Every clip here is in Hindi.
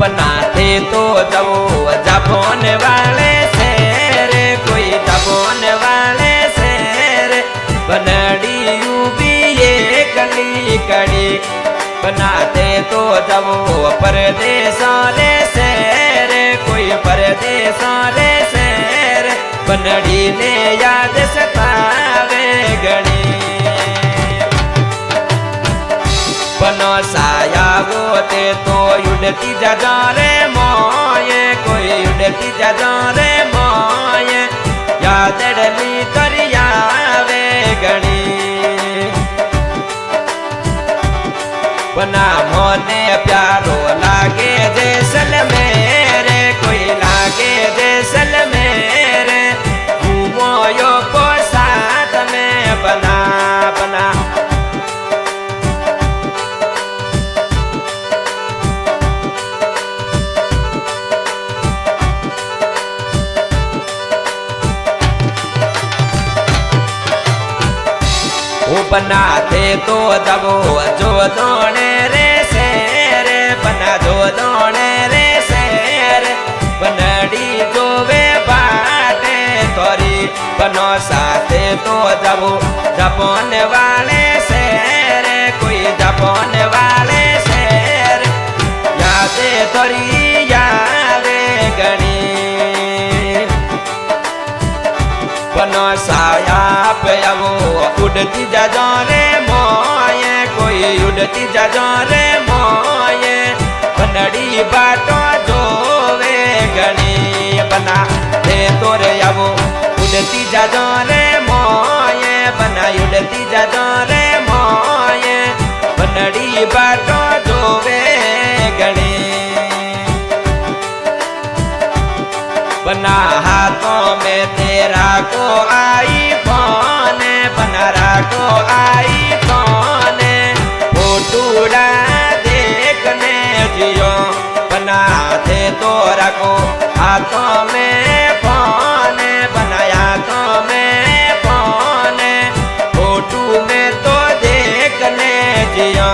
बनाते तो जाओ जापोन वाले से रे, कोई जापोन वाले से रे, बनड़ी यूबी ये कली कड़ी। बनाते तो जाओ परदेश वाले से रे, कोई परदेश वाले से रे, बनड़ी ने याद सतावे घड़ी। बनो साया गोते तो उड़ती जा रे मोये, कोई उड़ती जा रे मोये, याद डली दरियावे घड़ी। बना मोने प्यारो लागे जैसलमेर, कोई लागे जैसलमेर, घूमोयो को साथ में बना बना। बनाते तो दबो जो दोने रे शेर, बना जो दोने रे शेर, बनड़ी जो वे बाटे तोरी। बनो साथे तो दबो जापोन वाले शेर, कोई जापोन वाले शेर, यादे तोरी यादे घड़ी। बनो साया पे अब उड़ती जा रे मोये, कोई उड़ती जा रे मोये, बनड़ी बाटो जो वे घड़ी। बना दे तोरे अब उड़ती जा रे मोये, बना उड़ती जा रे मोये, बनड़ी बाटो जो वे घड़ी। बना हाथों में तेरा को आई फोन, बना राखो आई फोन, फोटूड़ा देखने जियो। बना दे तो रखो हाथों में फोन, बनाया तो में फोन, फोटू में तो देखने जियो।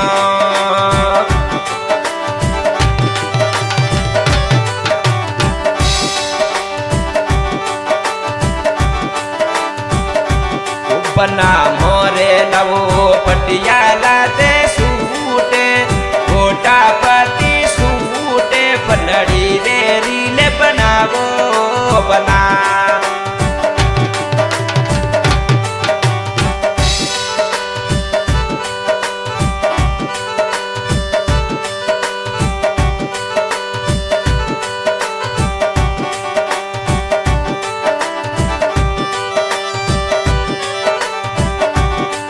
बना मोरे नवो पटियाला दे सूटे, गोटा पति सूटे, बनड़ी रे रीले बनावो बना।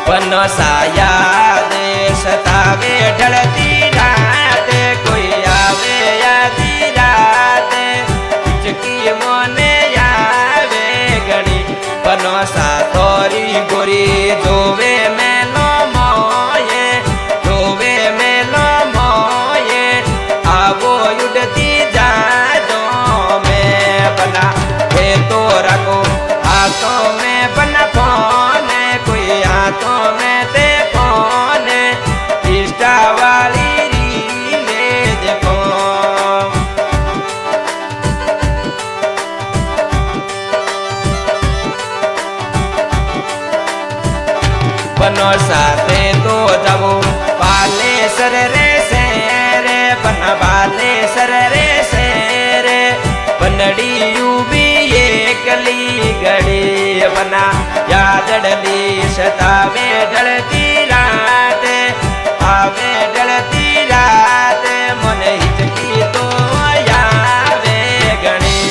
बनो साया दे सतावे ढलती रात, कोई आवे आधी रात, चकी मोने आवे घड़ी। बनो सा तोरी गोरी जोवे मेलो मोये, जोवे मेलो मोये, आवो उड़ती जा जो में। बना हे तो रखो हाथों में बना फोन, कोई हाथों में ते फोन, इंस्टा वाली रीले देखो। बनो साथे तो जाओ बाले सर रे शेर, बना बाले सर रे शेर, बनड़ी यूबी ये कली घड़ी। बना याद डली सतावे ढलती रात, आवे ढलती रात, मन हिचकी तो यावे घड़ी।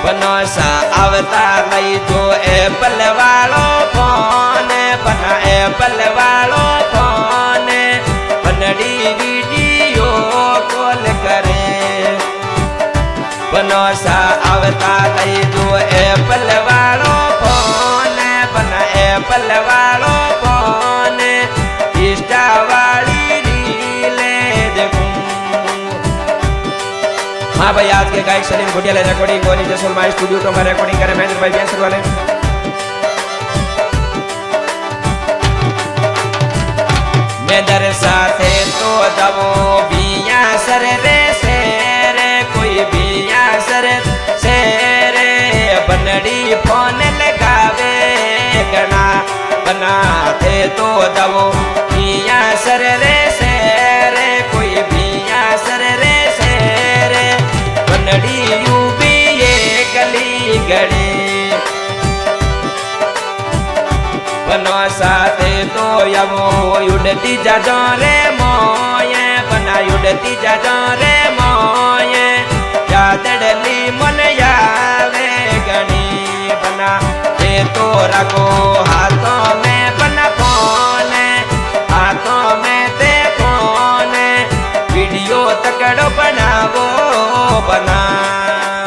बनो सा आवता नहीं तो एप्पल वालो फोन, बना एप्पल वालो फोन, बनड़ी वीडियो कॉल करे। बनो सा आवता नहीं तो एप्पल वालो फोन, बना एप्पल वालो फोन, इंस्टा वाली रीले देखूं। हाँ भाई, आज के गायक सलीम घोटियाला रिकॉर्डिंग और जसोलमा स्टूडियो तो मैं रिकॉर्डिंग करे महेंद्र भाई बेंसर वाले। दवो बिया सर रे शेरे कोई बिया सर शेरे बनड़ी फोन लगावे गणा बनाते तो दवो बिया सर रे शेरे कोई बिया सर रे शेरे बनड़ी यू भी ये गली गड़ी बनो साथे तो यमो उड़ती जाजो रे मोये बना उड़ती जाजो रे मोये यादड़ली मन यावे गणी बना ते तो रखो